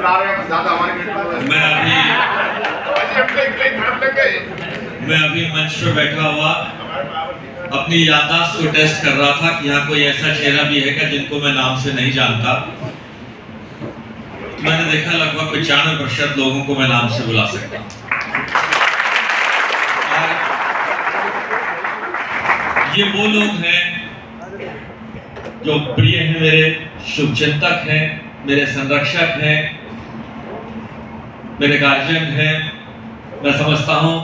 मैं अभी मंच पर बैठा हुआ अपनी याददाश्त को टेस्ट कर रहा था कि यहाँ कोई ऐसा चेहरा भी है क्या जिनको मैं नाम से नहीं जानता। मैंने देखा लगभग 95% लोगों को मैं नाम से बुला सकता हूँ। ये वो लोग हैं जो प्रिय हैं, मेरे शुभचिंतक हैं, मेरे संरक्षक हैं, मेरे गार्जियन हैं। मैं समझता हूँ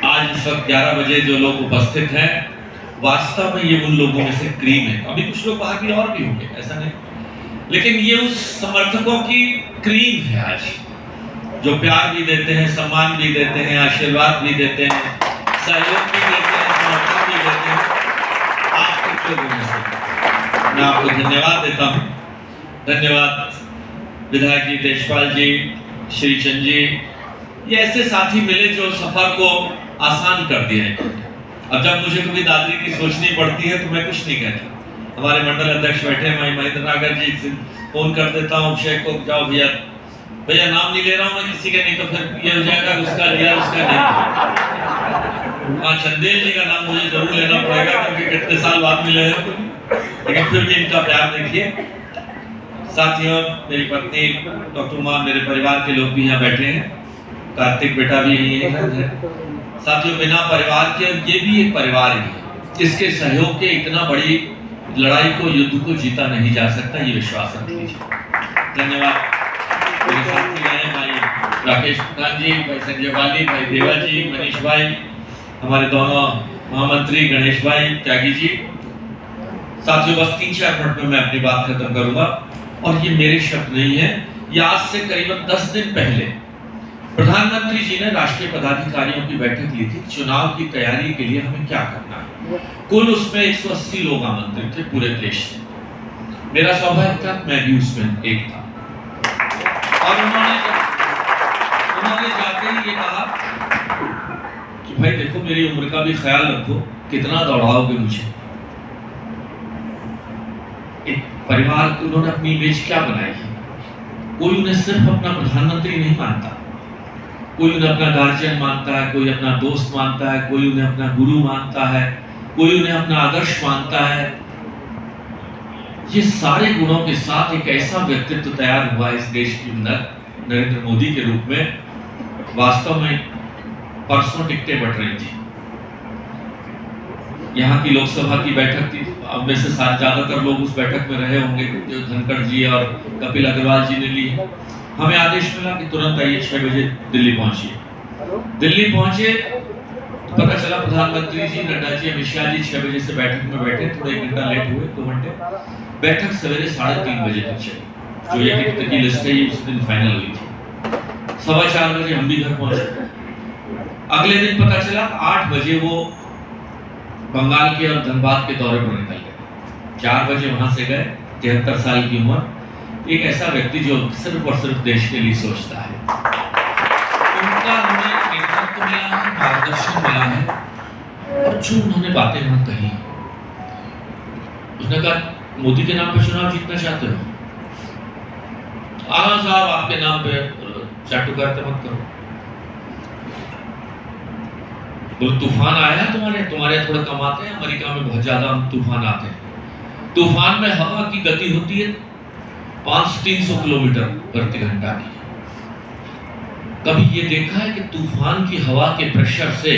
आज इस वक्त 11 बजे जो लोग उपस्थित हैं वास्तव में ये उन लोगों में से क्रीम है। अभी कुछ लोग बाहर भी और भी होंगे, ऐसा नहीं, लेकिन ये उस समर्थकों की क्रीम है आज, जो प्यार भी देते हैं, सम्मान भी देते हैं, आशीर्वाद भी देते हैं, सहयोग भी देते हैं, समर्थन भी देते हैं। आप कुछ लोगों में से मैं आपको धन्यवाद देता हूँ। धन्यवाद विधायक जी, तेजपाल जी, श्री चंद जी, ये ऐसे साथी मिले जो सफर को आसान कर दिया है। अब जब मुझे कभी दादरी की सोचनी पड़ती है तो मैं कुछ नहीं कहता। हमारे मंडल अध्यक्ष बैठे हैं, महेंद्र नागर जी से फोन कर देता हूँ, शेख को जाओ भैया, भैया नाम नहीं ले रहा हूँ मैं किसी के, नहीं तो फिर ये हो जाएगा उसका लिया उसका नहीं। हाँ, चंदेल जी का नाम मुझे जरूर लेना पड़ेगा क्योंकि कितने साल बाद मिले हैं, लेकिन फिर भी इनका प्यार देखिए। साथियों, मेरी पत्नी डॉक्टर उमा, मेरे परिवार के लोग भी यहाँ बैठे हैं, कार्तिक बेटा भी यही है। साथियों, बिना परिवार के ये भी एक परिवार ही है, इसके सहयोग के इतना बड़ी लड़ाई को, युद्ध को जीता नहीं जा सकता, ये विश्वास रख लीजिए। धन्यवाद। मेरे साथी रहे भाई राकेश प्रधान जी, भाई संजय वाली, भाई देवा जी, मनीष भाई, हमारे दोनों महामंत्री गणेश भाई, त्यागी जी। साथियों, बस 3-4 मिनट में मैं अपनी बात खत्म करूंगा और ये मेरे शब्द नहीं है, ये आज से करीबन 10 दिन पहले प्रधानमंत्री जी ने राष्ट्रीय पदाधिकारियों की बैठक ली थी, चुनाव की तैयारी के लिए हमें क्या करना है। कुल उसमें 180 लोग आमंत्रित थे पूरे देश से। मेरा सौभाग्य था, मैं भी उसमें एक था। और उन्होंने जाते ही ये कहा कि भाई देखो, मेरी उम्र का भी ख्याल रखो, कितना दौड़ाओगे मुझे। एक परिवार को उन्होंने अपनी इमेज क्या बनाई है, कोई उन्हें सिर्फ अपना प्रधानमंत्री नहीं मानता, कोई उन्हें अपना गार्जियन मानता है, कोई अपना दोस्त मानता है, कोई उन्हें अपना गुरु मानता है, कोई उन्हें अपना आदर्श मानता है। ये सारे गुणों के साथ एक ऐसा व्यक्तित्व तैयार हुआ इस देश के अंदर नरेंद्र मोदी के रूप में। वास्तव में परसों टिकटें बट रही थी, यहाँ की लोकसभा की बैठक थी, अब में से ज्यादातर लोग उस बैठक में रहे होंगे, जो धनखड़ जी और कपिल अग्रवाल जी ने ली। हमें आदेश मिला कि तुरंत आइए, 6 बजे दिल्ली पहुंचिए। दिल्ली पहुंचे तो पता चला प्रधानमंत्री जी, नड्डा जी, अमित शाह जी 6 बजे से बैठक में बैठे, थोड़ा 1 घंटा लेट हुए, 2 घंटे। बैठक सवेरे 3:30 बजे तक चली, जो ये टिकट की लिस्ट है ये उस दिन फाइनल हुई थी। 4:15 बजे हम भी घर पहुंचे। अगले दिन पता चला 8 बजे वो बंगाल के और धनबाद के दौरे पर निकल गए। 4 बजे वहां से गए। 73 साल की उम्र, एक ऐसा व्यक्ति जो सिर्फ और सिर्फ देश के लिए सोचता है। उनका हमें नेतृत्व मिला है, मार्गदर्शन मिला है, और जो उन्होंने बातें वहां कही, उसने कहा मोदी के नाम पे चुनाव जीतना चाहते हो, आला साहब आपके नाम पे चाटुकारिता मत करो। बोले तूफान आया तुम्हारे थोड़े कम आते हैं, अमेरिका में बहुत ज्यादा तूफान आते हैं। तूफान में हवा की गति होती है 500-300 किलोमीटर प्रति घंटा की। कभी ये देखा है कि तूफान की हवा के प्रेशर से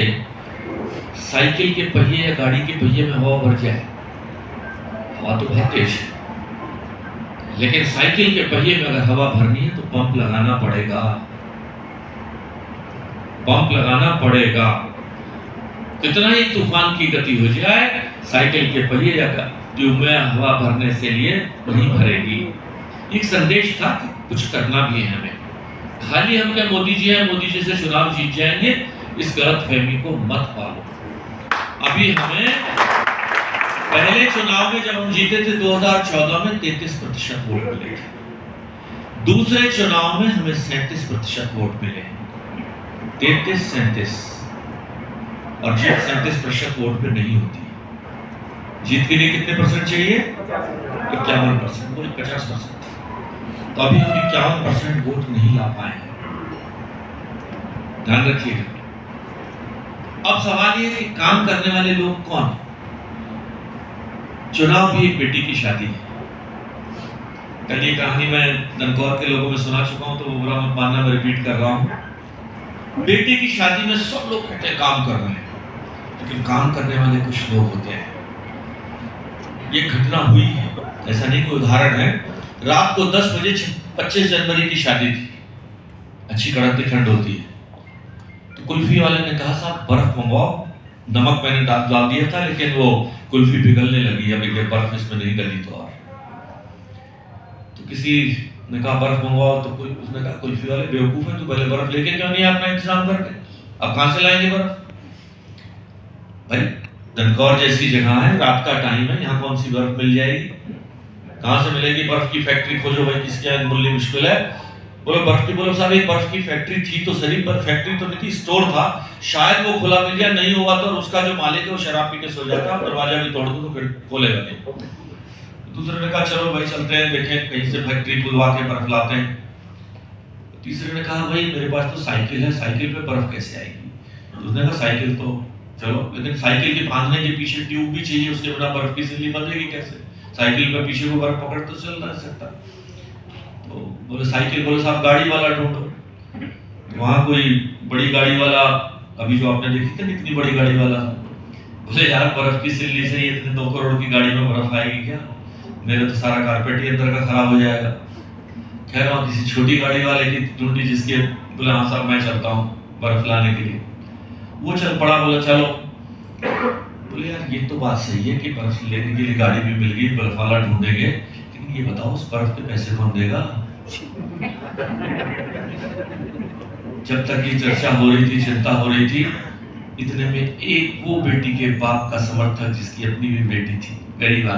साइकिल के पहिए या गाड़ी के पहिए में हवा भर जाए? हवा तो बहुत तेज है, लेकिन साइकिल के पहिए में अगर हवा भरनी है तो पंप लगाना पड़ेगा, पंप लगाना पड़ेगा। कितना ही तूफान की गति हो जाए, साइकिल के पहिए या ट्यूब में हवा भरने से लिए नहीं भरेगी। एक संदेश था कि कुछ करना भी है हमें, खाली हम क्या मोदी जी हैं, मोदी जी से चुनाव जीत जाएंगे, इस गलतफहमी को मत पालो। अभी हमें पहले चुनाव में जब हम जीते थे 2014 में 33% वोट मिले थे, दूसरे चुनाव में हमें 37% वोट मिले, 33-37, और जीत 37% वोट पे नहीं होती। जीत के लिए कितने परसेंट चाहिए? 51%, 50%। तो अभी हम 51% वोट नहीं ला पाए हैं, ध्यान रखिएगा। अब सवाल ये है कि काम करने वाले लोग कौन? चुनाव भी एक बेटी की शादी है। कल ये कहानी मैं ननकौर के लोगों में सुना चुका हूं, तो वो बुरा मत मानना, मैं रिपीट कर रहा हूं। बेटी की शादी में सब लोग कहते हैं काम कर रहे हैं, लेकिन काम करने वाले कुछ लोग होते हैं। ये घटना हुई है, ऐसा नहीं कोई उदाहरण है। रात को 10 बजे 25 जनवरी की शादी थी, अच्छी कड़कती ठंड होती है। तो कुल्फी वाले ने कहा साहब बर्फ मंगवाओ। नमक मैंने डाल दिया था, लेकिन वो कुल्फी पिघलने लगी, अब एक बर्फ इसमें नहीं डली तो किसी ने कहा बर्फ मंगवाओ, तो कोई उसने कहा कुल्फी वाले बेवकूफ है, तो पहले बर्फ लेके क्यों नहीं अपना इंतजाम करके, अब कहां से लाएंगे बर्फ? भाई ननकौर जैसी जगह है, रात का टाइम है, यहाँ कौन सी बर्फ मिल जाएगी? कहां से मिलेगी? बर्फ की फैक्ट्री खोजो भाई, किसके यहाँ मिलनी मुश्किल है। बोलो बर्फ की, बोलो साहब एक बर्फ की फैक्ट्री थी तो सही, पर फैक्ट्री तो नहीं थी, स्टोर था, शायद वो खुला मिल गया, नहीं हुआ तो उसका जो मालिक है वो शराब पी के सो जाता, दरवाजा भी तोड़ दो तो फिर खोलेगा नहीं। दूसरे ने कहा चलो भाई चलते हैं, देखें कहीं से फैक्ट्री खुलवा के बर्फ लाते हैं। तीसरे ने कहा भाई मेरे पास तो साइकिल है, साइकिल पे बर्फ कैसे आएगी? उसने कहा साइकिल तो चलो, लेकिन साइकिल के बांधने के पीछे ट्यूब भी चाहिए, उसके बिना बर्फ की सिल्ली बंधेगी कैसे? साइकिल पे पीछे को बर्फ पकड़ तो चल नहीं सकता। तो बोले साइकिल, बोले साहब गाड़ी वाला ढूंढो। वहां कोई बड़ी गाड़ी वाला, अभी जो आपने देखी थी इतनी बड़ी गाड़ी वाला, बोले यार बर्फ की सिल्ली से इतने 2 करोड़ की गाड़ी में बर्फ आएगी क्या? मेरा तो सारा कारपेट ही अंदर का खराब हो जाएगा। कह रहा हूँ किसी छोटी गाड़ी वाले की ढूंढी, जिसके बोले हाँ साहब मैं चलता हूँ बर्फ लाने के लिए। वो चल पड़ा, बोला चलो। बोले यार ये तो बात सही है कि बर्फ लेने के लिए गाड़ी भी मिल गई, बर्फ वाला ढूंढेंगे, लेकिन ये बताओ उस बर्फ के पैसे कौन देगा? जब तक ये चर्चा हो रही थी, चिंता हो रही थी, इतने में एक वो बेटी के बाप का समर्थक जिसकी अपनी भी बेटी थी, गरीब